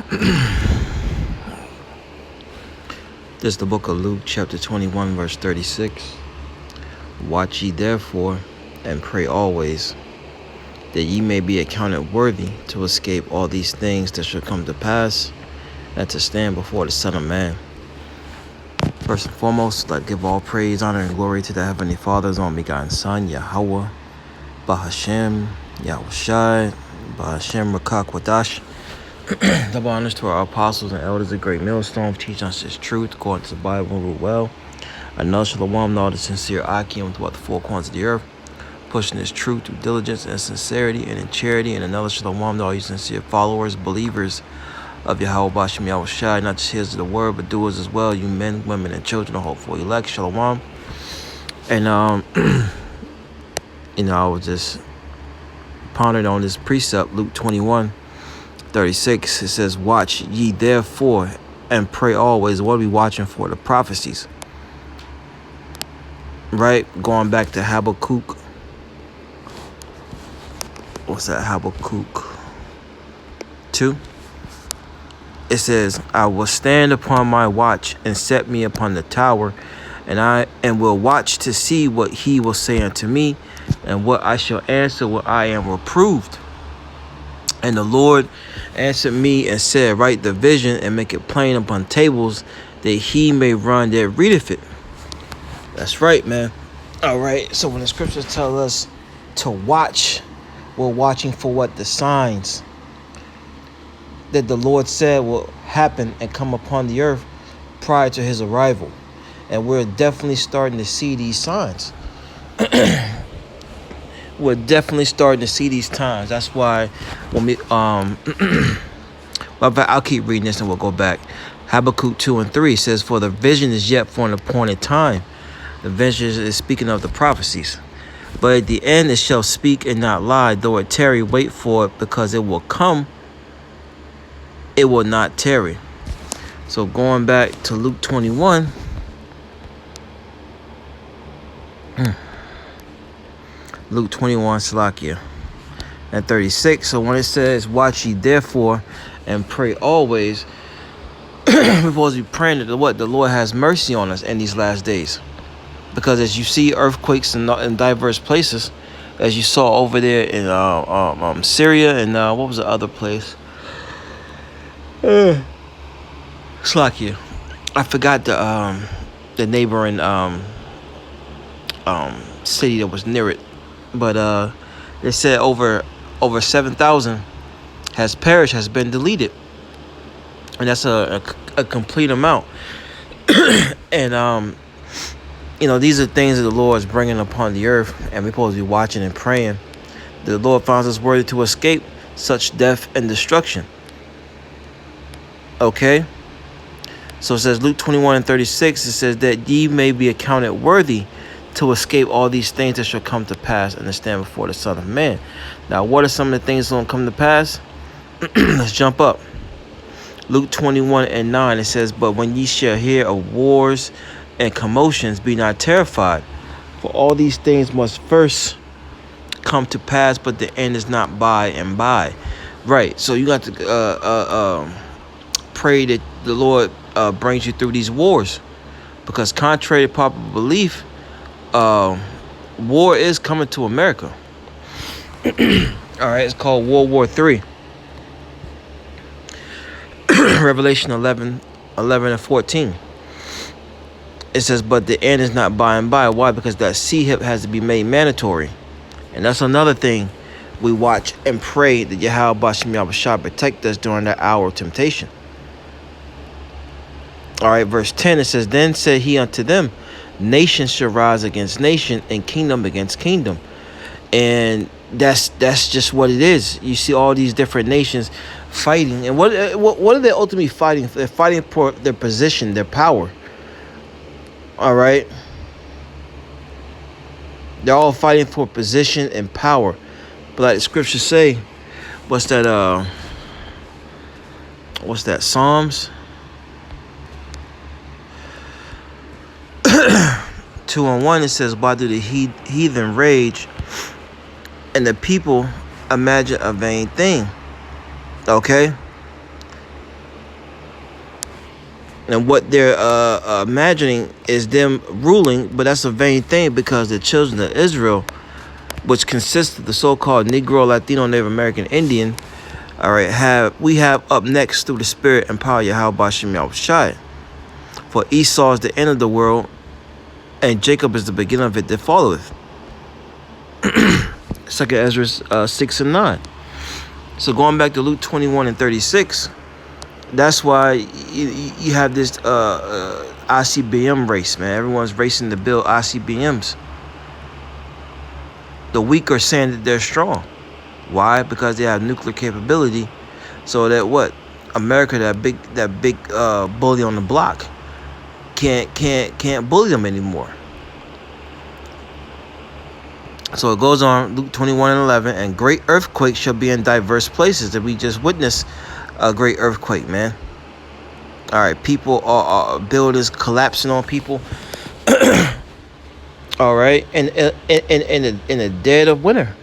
This is the book of Luke, chapter 21, verse 36. Watch ye therefore, and pray always, that ye may be accounted worthy to escape all these things that shall come to pass, and to stand before the Son of Man. First and foremost, let give all praise, honor, and glory to the Heavenly Father's only begotten Son, Yahweh, Bahashem, Yahushai, Bahashem, Rakak, Wadash. Double honors to our apostles and elders of Great Millstone, teaching us His truth according to the Bible and rule well. Another shalom, all the sincere Akim throughout the four corners of the earth, pushing His truth through diligence and sincerity and in charity. And another shalom to all you sincere followers, believers of Yahweh Bashem Yahushai, not just hearers of the word, but doers as well, you men, women, and children of hopeful elect. Shalom. And I was just pondering on this precept, Luke 21:36. It says, watch ye therefore and pray always. What are we watching for? The prophecies. Right? Going back to Habakkuk. What's that? Habakkuk 2. It says, I will stand upon my watch and set me upon the tower, and will watch to see what he will say unto me, and what I shall answer when I am reproved. And the Lord answered me and said, write the vision and make it plain upon tables, that he may run that readeth it. That's right, man. All right. So when the scriptures tell us to watch, we're watching for what? The signs that the Lord said will happen and come upon the earth prior to his arrival. And we're definitely starting to see these signs. We're definitely starting to see these times. That's why when we well, I'll keep reading this and we'll go back. Habakkuk 2:3 says, for the vision is yet for an appointed time. The vision is speaking of the prophecies. But at the end it shall speak and not lie. Though it tarry, wait for it, because it will come. It will not tarry. So going back to Luke 21. Luke 21, Salakia, and 36. So when it says, watch ye therefore and pray always, we're supposed to be praying that the Lord has mercy on us in these last days. Because as you see earthquakes in diverse places, as you saw over there in Syria and what was the other place? Salakia. I forgot the neighboring city that was near it. But they said over 7,000 has perished, has been deleted. And that's a complete amount. And, these are things that the Lord is bringing upon the earth. And we're supposed to be watching and praying. The Lord finds us worthy to escape such death and destruction. Okay? So it says Luke 21:36. It says that ye may be accounted worthy to escape all these things that shall come to pass and to stand before the Son of Man. Now, what are some of the things that will come to pass? Let's jump up. Luke 21:9, it says, but when ye shall hear of wars and commotions, be not terrified, for all these things must first come to pass, but the end is not by and by. Right, so you got to pray that the Lord brings you through these wars, because contrary to popular belief, war is coming to America. All right, it's called World War III. Revelation 11:14. It says, but the end is not by and by. Why? Because that C-hip has to be made mandatory. And that's another thing we watch and pray that Yahweh Bashem Yahushua protect us during that hour of temptation. All right, verse 10, it says, then said he unto them, nation shall rise against nation, and kingdom against kingdom. And that's just what it is. You see all these different nations fighting. And what are they ultimately fighting? They're fighting for their position, their power. All right? They're all fighting for position and power. But like the scriptures say, what's that Psalms 2:1, it says, why do the heathen rage and the people imagine a vain thing? Okay? And what they're imagining is them ruling, but that's a vain thing, because the children of Israel, which consists of the so-called Negro, Latino, Native American, Indian, all right, we have up next through the Spirit and power of Yahweh Bashem Yahushai. For Esau is the end of the world, and Jacob is the beginning of it that followeth. 2 Ezra 6 and 9. So going back to Luke 21 and 36, that's why you have this ICBM race, man. Everyone's racing to build ICBMs. The weak are saying that they're strong. Why? Because they have nuclear capability. So that what? America, that big bully on the block, can't bully them anymore. So it goes on, Luke 21 and 11, and great earthquakes shall be in diverse places. That we just witnessed a great earthquake, man. All right, people are buildings collapsing on people. All right, and in the dead of winter,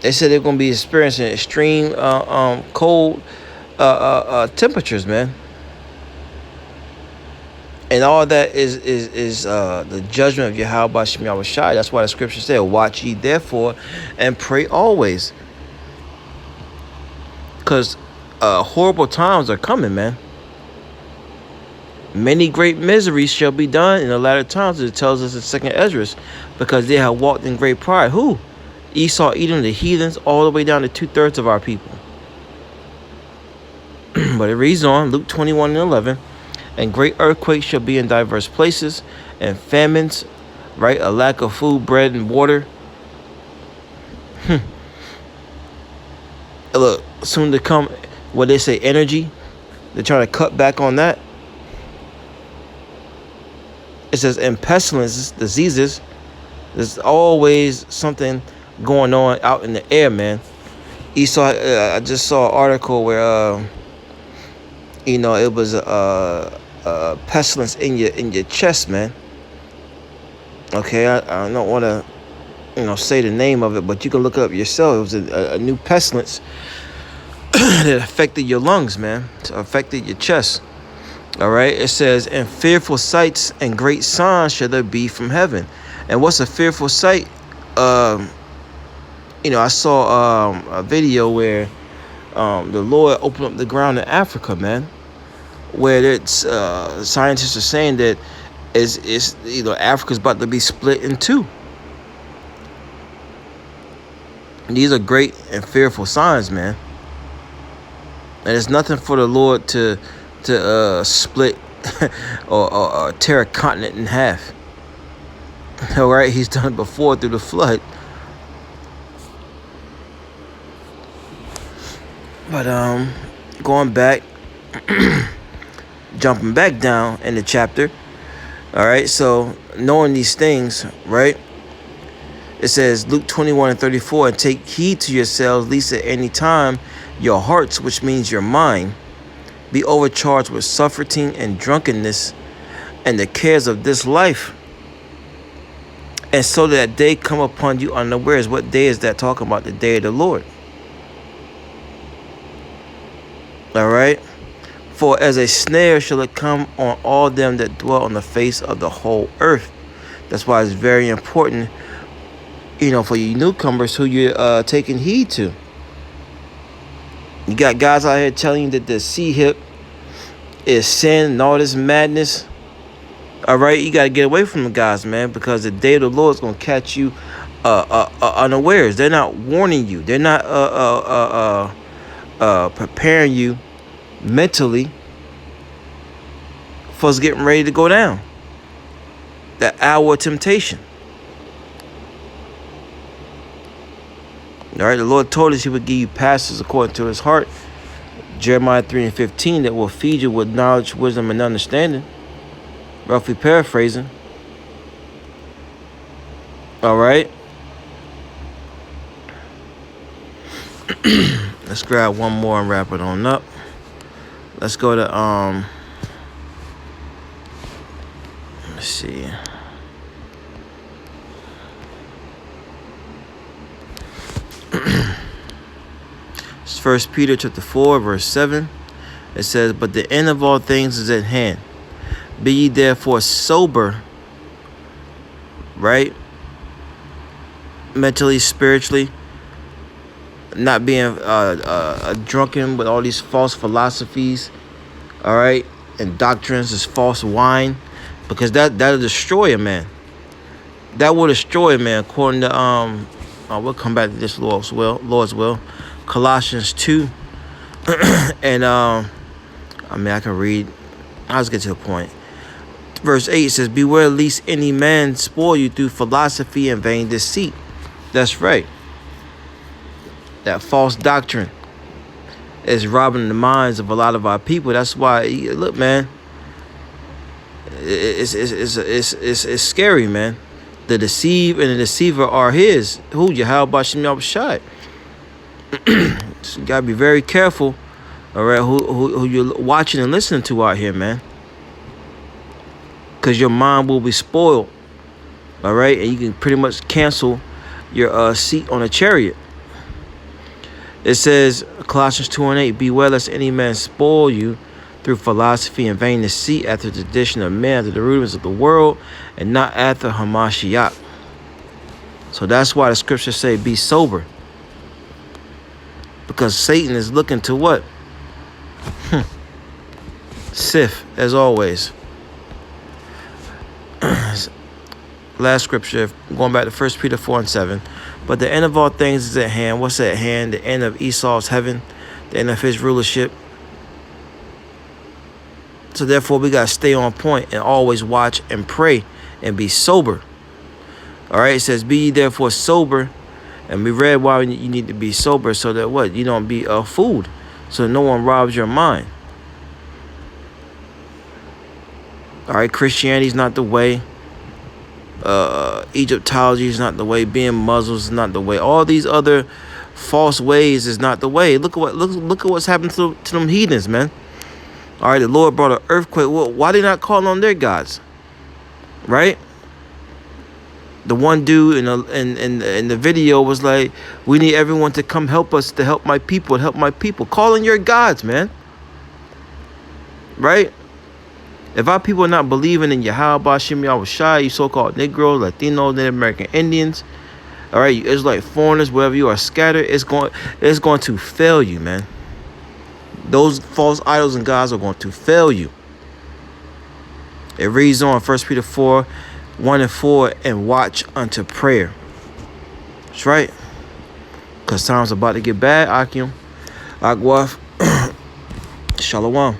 they said they're going to be experiencing extreme cold temperatures, man. And all that is the judgment of Yahweh Bashem Yahushai. That's why the scripture said, "Watch ye therefore, and pray always." Because horrible times are coming, man. Many great miseries shall be done in the latter times, as it tells us in 2 Ezra, because they have walked in great pride. Who? Esau, Edom, the heathens, all the way down to 2/3 of our people. But it reads on, Luke 21 and 11, and great earthquakes shall be in diverse places, and famines, right? A lack of food, bread, and water. Look, soon to come, what they say, energy. They're trying to cut back on that. It says, and pestilences, diseases. There's always something going on out in the air, man. Esau, I just saw an article where, it was a pestilence in your chest, man. Okay, I don't want to, say the name of it, but you can look it up yourself. It was a new pestilence that affected your lungs, man. It affected your chest. All right, it says, and fearful sights and great signs shall there be from heaven. And what's a fearful sight? I saw a video where the Lord opened up the ground in Africa, man, where it's scientists are saying that Africa's about to be split in two. And these are great and fearful signs, man. And it's nothing for the Lord to split or tear a continent in half. All right, he's done it before through the flood. But going back, jumping back down in the chapter. All right, so knowing these things, right? It says, Luke 21 and 34, and take heed to yourselves, lest at any time your hearts, which means your mind, be overcharged with suffering and drunkenness and the cares of this life. And so that day come upon you unawares. What day is that talking about? The day of the Lord. All right. For as a snare shall it come on all them that dwell on the face of the whole earth. That's why it's very important, for you newcomers who you're taking heed to. You got guys out here telling you that the C-hip is sin and all this madness. All right, you got to get away from the guys, man, because the day of the Lord is going to catch you unawares. They're not warning you. They're not preparing you mentally for us getting ready to go down. That hour of temptation. All right, the Lord told us he would give you pastors according to his heart. Jeremiah 3 and 15, that will feed you with knowledge, wisdom, and understanding. Roughly paraphrasing. All right. Let's grab one more and wrap it on up. Let's go to let's see. It's 1 Peter chapter 4, verse 7. It says, but the end of all things is at hand. Be ye therefore sober, right? Mentally, spiritually, not being drunken with all these false philosophies, all right, and doctrines, this false wine, because that'll destroy a man. That will destroy a man, according to we'll come back to this Lord's will. Colossians 2, and I can read. I'll just get to the point. Verse 8 says, beware lest any man spoil you through philosophy and vain deceit. That's right. That false doctrine is robbing the minds of a lot of our people. That's why, look, man, it's scary, man. The deceive and the deceiver are his. Who? Yahweh Shem Yahushai. So you gotta be very careful, all right, who you're watching and listening to out here, man. Because your mind will be spoiled, all right, and you can pretty much cancel your seat on a chariot. It says, Colossians 2:8, beware lest any man spoil you through philosophy and vain deceit, after the tradition of men, after the rudiments of the world, and not after Hamashiach. So that's why the scriptures say, be sober. Because Satan is looking to what? Sift, as always. Last scripture, going back to 1 Peter 4:7. But the end of all things is at hand. What's at hand? The end of Esau's heaven, the end of his rulership. So therefore, we got to stay on point and always watch and pray and be sober. All right, it says, be ye therefore sober. And we read why you need to be sober, so that what? You don't be fooled, so no one robs your mind. All right, Christianity is not the way. Egyptology is not the way. Being Muslims is not the way. All these other false ways is not the way. Look at what's happened to them heathens, man. All right, the Lord brought an earthquake. Well, why they not calling on their gods? Right? The one dude in the video was like, we need everyone to come help us, to help my people, Call on your gods, man. Right? If our people are not believing in Yahweh Shem Yahushai, you so-called Negroes, Latinos, Native American Indians, all right, you Israelite foreigners, wherever you are scattered, it's going to fail you, man. Those false idols and gods are going to fail you. It reads on 1 Peter 4:1-4, and watch unto prayer. That's right. Because time's about to get bad, Akim. Agwaf. Shalom.